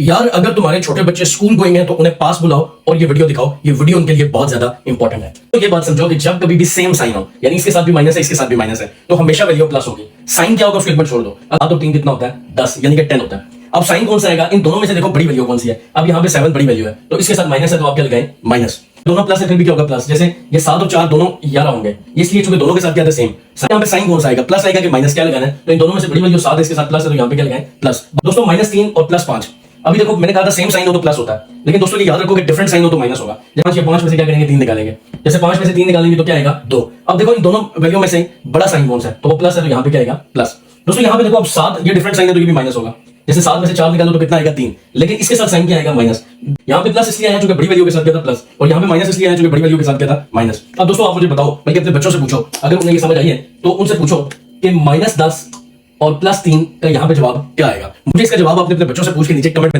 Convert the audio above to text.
यार अगर तुम्हारे छोटे बच्चे स्कूल गोइंग हैं तो उन्हें पास बुलाओ और ये वीडियो दिखाओ। ये वीडियो उनके लिए बहुत ज्यादा इंपॉर्टेंट है। तो ये बात समझो कि जब कभी भी सेम साइन हो, यानी इसके साथ भी माइनस है, इसके साथ भी माइनस है, तो हमेशा वैल्यू प्लस होगी। साइन क्या होगा उसको एक बार छोड़ दो। अब तो 3 कितना होता है? 10, यानी कि 10 होता है। अब साइन कौन सा आएगा? इन दोनों में से देखो बड़ी वैल्यू कौन सी है। अब यहाँ पे 7 बड़ी वैल्यू है, तो इसके साथ माइनस है, तो आप क्या लगाएं? माइनस। दोनों प्लस है, फिर भी क्या होगा? प्लस। जैसे ये 7 और 4 दोनों 11 होंगे, इसलिए चूंकि दोनों के साथ क्या था? सेम। यहाँ पे साइन कौन सा आएगा? प्लस आएगा कि माइनस? क्या लगाना है? तो इन दोनों में से बड़ी वैल्यू 7 है, इसके साथ प्लस है, तो यहाँ पे क्या लगाएं? प्लस। दोस्तों -3 और +5। अभी देखो मैंने कहा था सेम साइन हो तो प्लस होता है, लेकिन दोस्तों ये याद रखो कि डिफरेंट साइन हो तो माइनस होगा। जैसे 5 में से क्या करेंगे? 3 निकालेंगे। जैसे 5 में से 3 निकालेंगे तो क्या आएगा? 2। अब देखो इन दोनों वैल्यू में से बड़ा साइन कौन सा है? तो वो प्लस है, तो यहाँ पे क्या आएगा? प्लस। दोस्तों यहाँ पे देखो अब 7, ये डिफरेंट साइन है तो ये भी माइनस होगा। जैसे 7 में से 4 निकालो तो कितना आएगा? 3। लेकिन इसके साथ साइन क्या आएगा? माइनस। यहाँ पे प्लस इसलिए आया क्योंकि बड़ी वैल्यू के साथ क्या था? प्लस। और यहाँ पे माइनस इसलिए आया क्योंकि बड़ी वैल्यू के साथ क्या था? माइनस। अब दोस्तों आप मुझे बताओ, बल्कि अपने बच्चों से पूछो, अगर उन्हें ये समझ आई है तो उनसे पूछो कि -10 और +3 का यहाँ पे जवाब क्या आएगा। मुझे इसका जवाब अपने बच्चों से पूछ के नीचे कमेंट में देना।